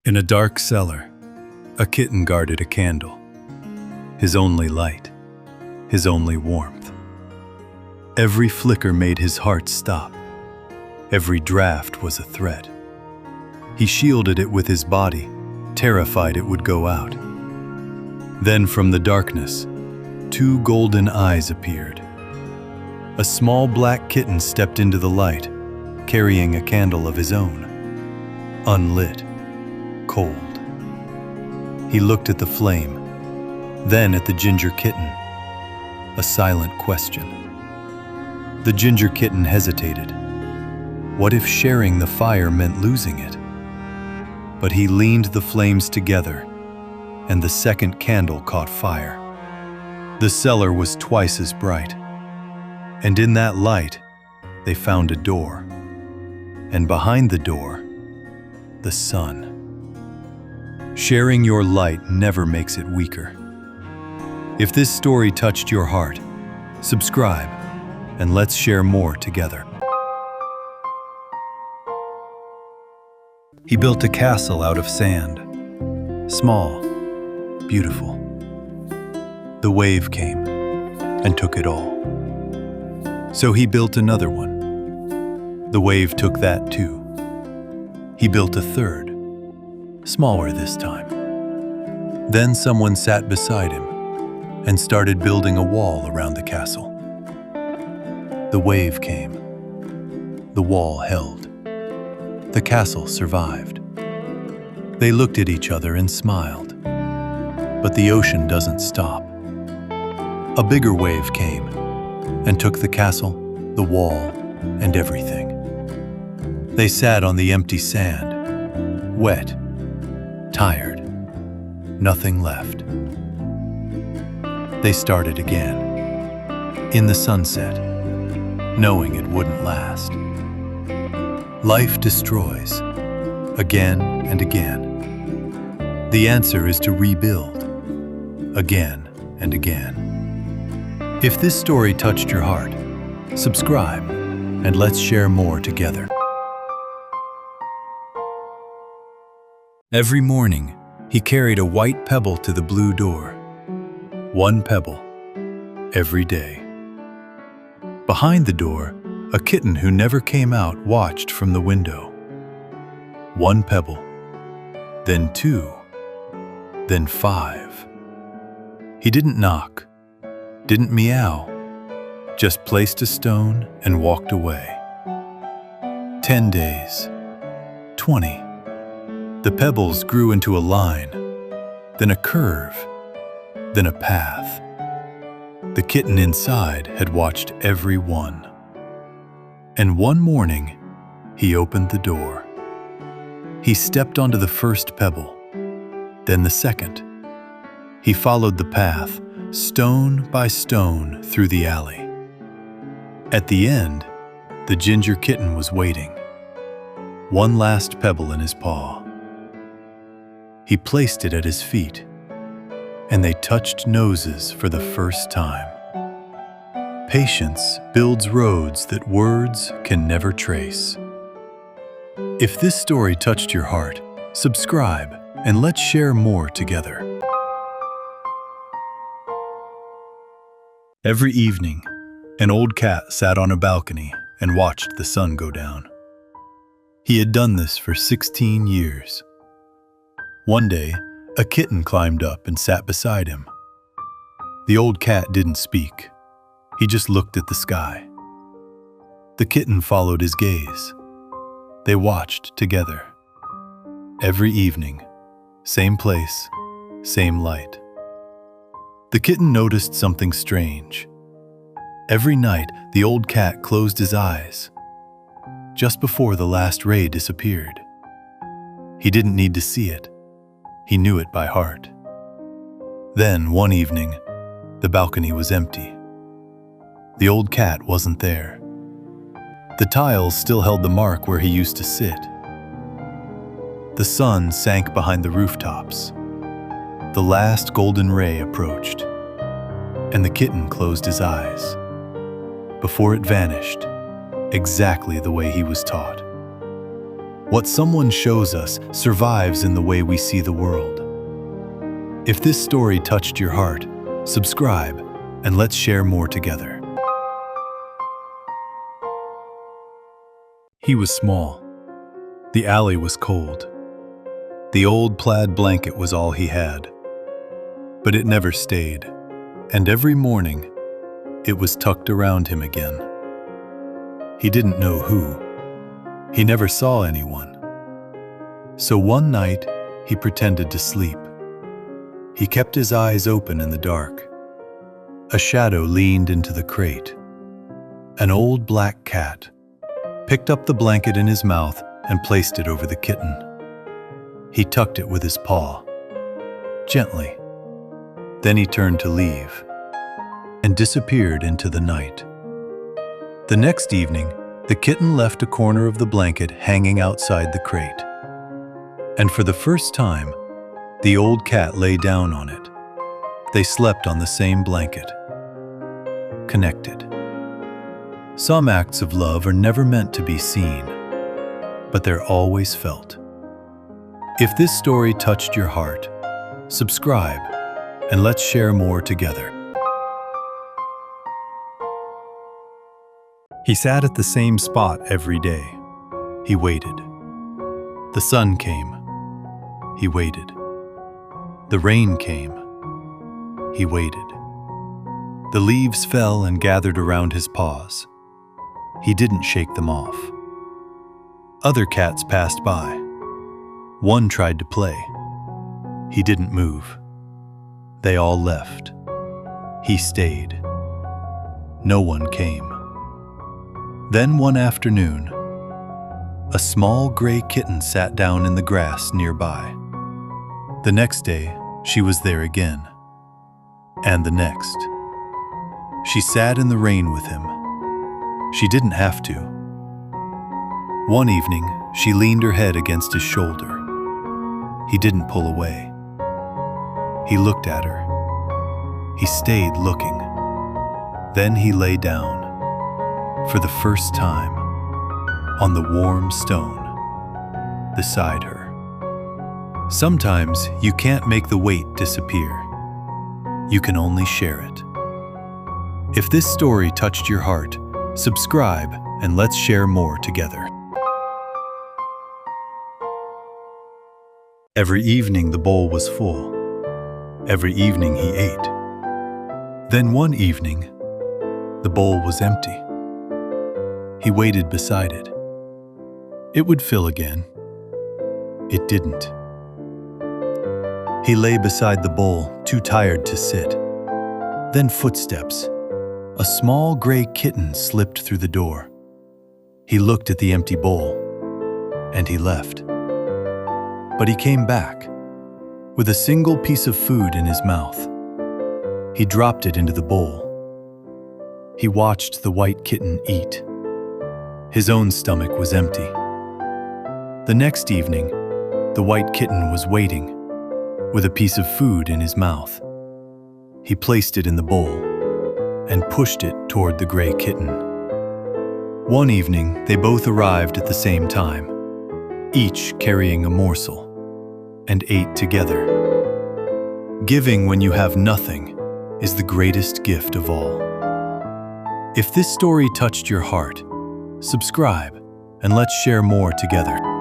In a dark cellar, a kitten guarded a candle, his only light, his only warmth. Every flicker made his heart stop. Every draft was a threat. He shielded it with his body, terrified it would go out. Then from the darkness, two golden eyes appeared. A small black kitten stepped into the light, carrying a candle of his own, unlit, cold. He looked at the flame, then at the ginger kitten, a silent question. The ginger kitten hesitated. What if sharing the fire meant losing it? But he leaned the flames together, and the second candle caught fire. The cellar was twice as bright, and in that light, they found a door. And behind the door, the sun. Sharing your light never makes it weaker. If this story touched your heart, subscribe, and let's share more together. He built a castle out of sand, small, beautiful. The wave came and took it all. So he built another one. The wave took that too. He built a third, smaller this time. Then someone sat beside him and started building a wall around the castle. The wave came. The wall held. The castle survived. They looked at each other and smiled. But the ocean doesn't stop. A bigger wave came and took the castle, the wall, and everything. They sat on the empty sand, wet, tired, nothing left. They started again, in the sunset, knowing it wouldn't last. Life destroys, again and again. The answer is to rebuild, again and again. If this story touched your heart, subscribe, and let's share more together. Every morning, he carried a white pebble to the blue door. One pebble, every day. Behind the door, a kitten who never came out watched from the window. One pebble, then two, then five. He didn't knock, didn't meow, just placed a stone and walked away. 10 days, 20. The pebbles grew into a line, then a curve, then a path. The kitten inside had watched every one. And one morning, he opened the door. He stepped onto the first pebble, then the second. He followed the path, stone by stone, through the alley. At the end, the ginger kitten was waiting, one last pebble in his paw. He placed it at his feet, and they touched noses for the first time. Patience builds roads that words can never trace. If this story touched your heart, subscribe, and let's share more together. Every evening, an old cat sat on a balcony and watched the sun go down. He had done this for 16 years. One day, a kitten climbed up and sat beside him. The old cat didn't speak. He just looked at the sky. The kitten followed his gaze. They watched together. Every evening, same place, same light. The kitten noticed something strange. Every night, the old cat closed his eyes, just before the last ray disappeared. He didn't need to see it. He knew it by heart. Then, one evening, the balcony was empty. The old cat wasn't there. The tiles still held the mark where he used to sit. The sun sank behind the rooftops. The last golden ray approached, and the kitten closed his eyes, before it vanished, exactly the way he was taught. What someone shows us survives in the way we see the world. If this story touched your heart, subscribe and let's share more together. He was small. The alley was cold. The old plaid blanket was all he had. But it never stayed, and every morning, it was tucked around him again. He didn't know who. He never saw anyone. So one night, he pretended to sleep. He kept his eyes open in the dark. A shadow leaned into the crate. An old black cat picked up the blanket in his mouth and placed it over the kitten. He tucked it with his paw, gently. Then he turned to leave and disappeared into the night. The next evening, the kitten left a corner of the blanket hanging outside the crate. And for the first time, the old cat lay down on it. They slept on the same blanket, connected. Some acts of love are never meant to be seen, but they're always felt. If this story touched your heart, subscribe and let's share more together. He sat at the same spot every day. He waited. The sun came. He waited. The rain came. He waited. The leaves fell and gathered around his paws. He didn't shake them off. Other cats passed by. One tried to play. He didn't move. They all left. He stayed. No one came. Then one afternoon, a small gray kitten sat down in the grass nearby. The next day, she was there again. And the next. She sat in the rain with him. She didn't have to. One evening, she leaned her head against his shoulder. He didn't pull away. He looked at her. He stayed looking. Then he lay down, for the first time, on the warm stone beside her. Sometimes you can't make the weight disappear. You can only share it. If this story touched your heart, subscribe and let's share more together. Every evening the bowl was full. Every evening he ate. Then one evening, the bowl was empty. He waited beside it. It would fill again. It didn't. He lay beside the bowl, too tired to sit. Then footsteps. A small gray kitten slipped through the door. He looked at the empty bowl, and he left. But he came back, with a single piece of food in his mouth. He dropped it into the bowl. He watched the white kitten eat. His own stomach was empty. The next evening, the white kitten was waiting, with a piece of food in his mouth. He placed it in the bowl and pushed it toward the gray kitten. One evening, they both arrived at the same time, each carrying a morsel, and ate together. Giving when you have nothing is the greatest gift of all. If this story touched your heart, subscribe and let's share more together.